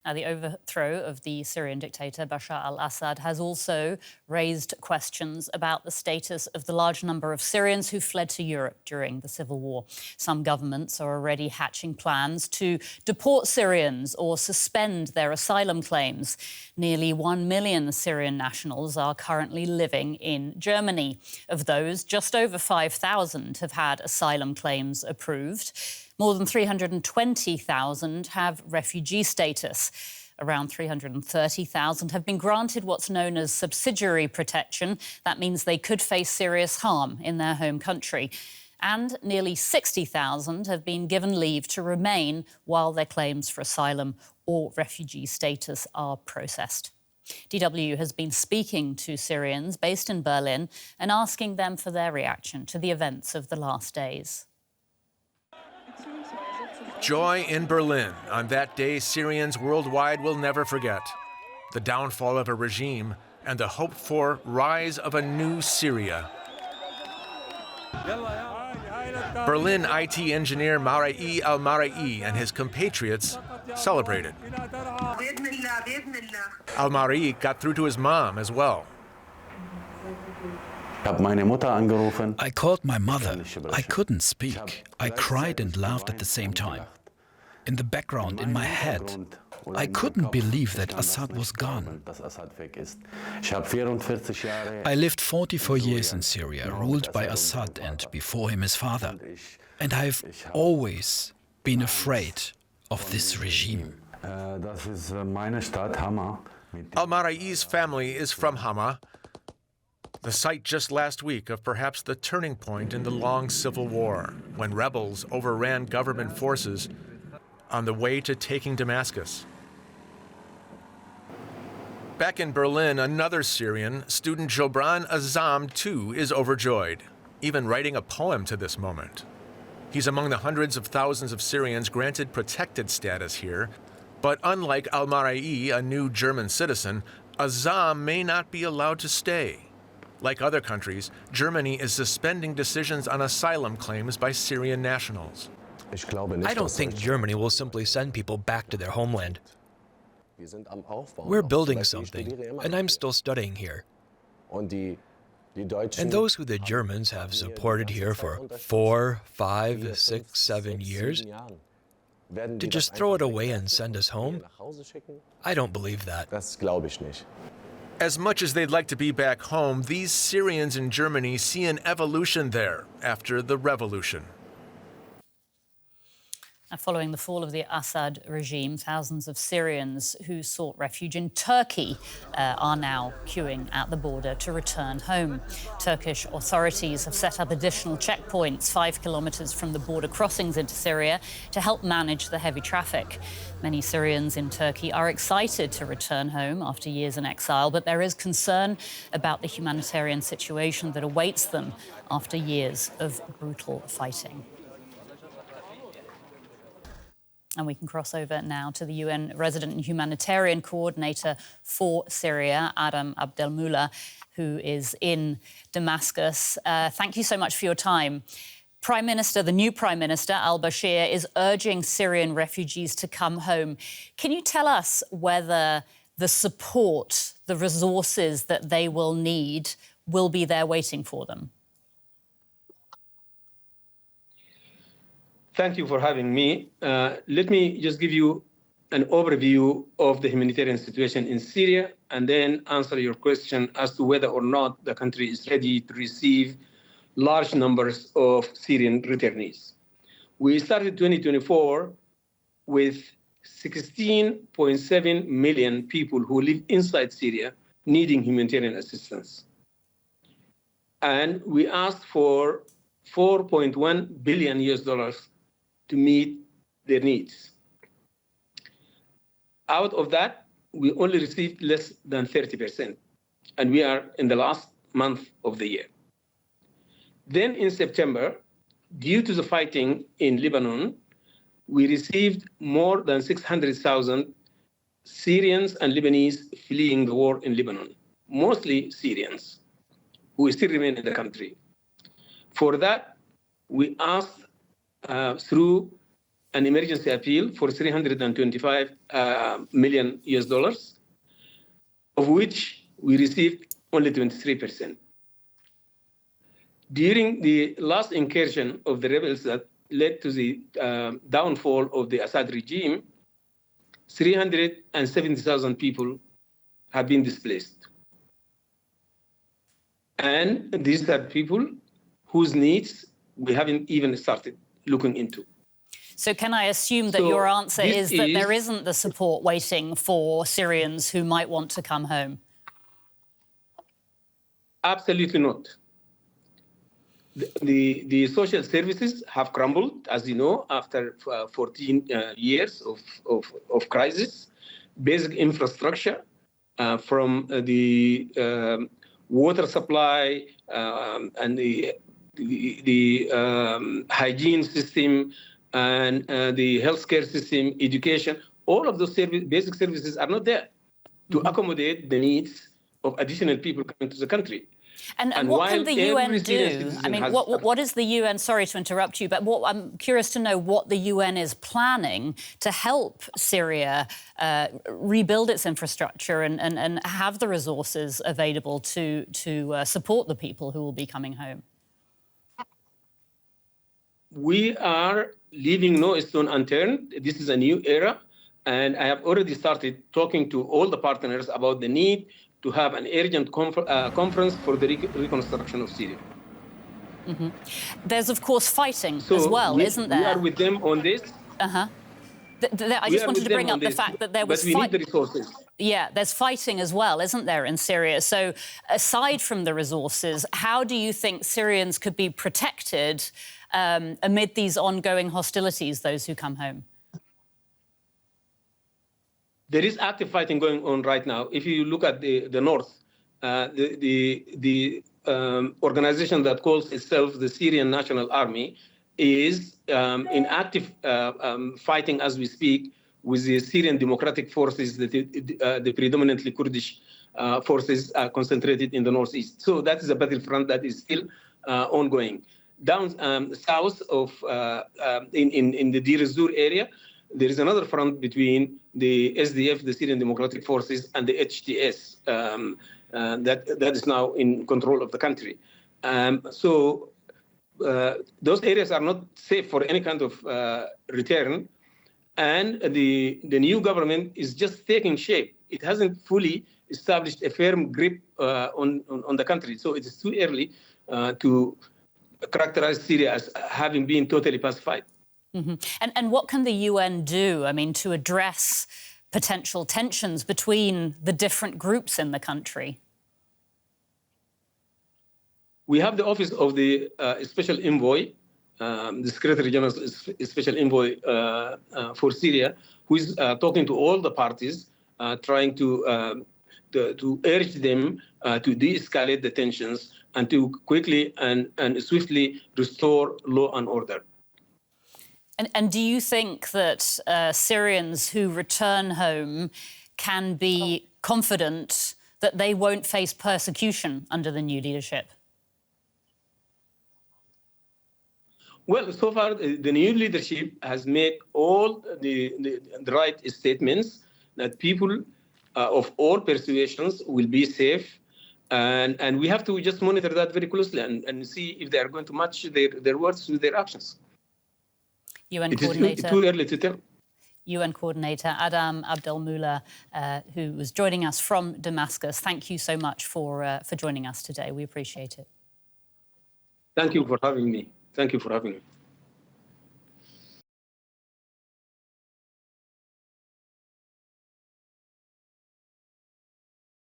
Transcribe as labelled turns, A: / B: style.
A: Now, the overthrow of the Syrian dictator Bashar al Assad has also raised questions about the status of the large number of Syrians who fled to Europe during the civil war. Some governments are already hatching plans to deport Syrians or suspend their asylum claims. Nearly 1 million Syrian nationals are currently living in Germany. Of those, just over 5,000 have had asylum claims approved. More than 320,000 have refugee status. Around 330,000 have been granted what's known as subsidiary protection. That means they could face serious harm in their home country. And nearly 60,000 have been given leave to remain while their claims for asylum or refugee status are processed. DW has been speaking to Syrians based in Berlin and asking them for their reaction to the events of the last days.
B: Joy in Berlin on that day Syrians worldwide will never forget. The downfall of a regime and the hoped for rise of a new Syria. Berlin IT engineer Marai al-Marai and his compatriots celebrated. Al-Marai got through to his mom as well.
C: I called my mother. I couldn't speak. I cried and laughed at the same time. In the background, in my head, I couldn't believe that Assad was gone. I lived 44 years in Syria, ruled by Assad and before him his father. And I've always been afraid of this regime.
B: Al-Marai's family is from Hama, the site just last week of perhaps the turning point in the long civil war, when rebels overran government forces on the way to taking Damascus. Back in Berlin, another Syrian, student Jobran Azam, too, is overjoyed, even writing a poem to this moment. He's among the hundreds of thousands of Syrians granted protected status here, but unlike Al-Marai, a new German citizen, Azam may not be allowed to stay. Like other countries, Germany is suspending decisions on asylum claims by Syrian nationals.
D: I don't think Germany will simply send people back to their homeland. We're building something, and I'm still studying here. And those who the Germans have supported here for 4, 5, 6, 7 years, to just throw it away and send us home? I don't believe that.
B: As much as they'd like to be back home, these Syrians in Germany see an evolution there after the revolution.
A: Following the fall of the Assad regime, thousands of Syrians who sought refuge in Turkey are now queuing at the border to return home. Turkish authorities have set up additional checkpoints 5 kilometres from the border crossings into Syria to help manage the heavy traffic. Many Syrians in Turkey are excited to return home after years in exile, but there is concern about the humanitarian situation that awaits them after years of brutal fighting. And we can cross over now to the UN Resident and Humanitarian Coordinator for Syria, Adam Abdelmoula, who is in Damascus. Thank you so much for your time. Prime Minister, the new Prime Minister, al-Bashir, is urging Syrian refugees to come home. Can you tell us whether the support, the resources that they will need will be there waiting for them?
E: Thank you for having me. Let me just give you an overview of the humanitarian situation in Syria and then answer your question as to whether or not the country is ready to receive large numbers of Syrian returnees. We started 2024 with 16.7 million people who live inside Syria needing humanitarian assistance. And we asked for $4.1 billion to meet their needs. Out of that, we only received less than 30%, and we are in the last month of the year. Then in September, due to the fighting in Lebanon, we received more than 600,000 Syrians and Lebanese fleeing the war in Lebanon, mostly Syrians, who still remain in the country. For that, we asked through an emergency appeal for $325 million US, of which we received only 23%. During the last incursion of the rebels that led to the downfall of the Assad regime, 370,000 people have been displaced. And these are people whose needs we haven't even started looking into.
A: So can I assume that your answer is that there isn't the support waiting for Syrians who might want to come home?
E: Absolutely not. The social services have crumbled, as you know, after 14 years of crisis. Basic infrastructure from the water supply and the hygiene system and the healthcare system, education, all of those basic services are not there to accommodate the needs of additional people coming to the country.
A: And what can the UN do? I mean, what is the UN, sorry to interrupt you, but I'm curious to know what the UN is planning to help Syria rebuild its infrastructure and have the resources available to support the people who will be coming home.
E: We are leaving no stone unturned. This is a new era, and I have already started talking to all the partners about the need to have an urgent conference for the reconstruction of Syria.
A: Mm-hmm. There's, of course, fighting as well, isn't there?
E: We are with them on this.
A: Uh-huh. I just wanted to bring up the fact that there was...
E: But we need the resources.
A: Yeah, there's fighting as well, isn't there, in Syria? So aside from the resources, how do you think Syrians could be protected amid these ongoing hostilities, those who come home?
E: There is active fighting going on right now. If you look at the north, the organization that calls itself the Syrian National Army is in active fighting as we speak with the Syrian Democratic Forces, the predominantly Kurdish forces concentrated in the northeast. So that is a battlefront that is still ongoing. Down south of in the Deir ez-Zor area, there is another front between the SDF, the Syrian Democratic Forces, and the HTS that is now in control of the country. So those areas are not safe for any kind of return, and the new government is just taking shape. It hasn't fully established a firm grip on the country, so it is too early to characterize Syria as having been totally pacified.
A: Mm-hmm. And what can the UN do, I mean, to address potential tensions between the different groups in the country?
E: We have the office of the Special Envoy, the Secretary General's Special Envoy for Syria, who is talking to all the parties, trying to urge them to de-escalate the tensions and to quickly and swiftly restore law and order.
A: And do you think that Syrians who return home can be confident that they won't face persecution under the new leadership?
E: Well, so far, the new leadership has made all the right statements that people of all persuasions will be safe. And we have to just monitor that very closely and see if they are going to match their words with their actions.
A: UN coordinator.
E: It's too early to tell.
A: UN coordinator Adam Abdelmoula, who was joining us from Damascus. Thank you so much for joining us today. We appreciate it.
E: Thank you for having me. Thank you for having me.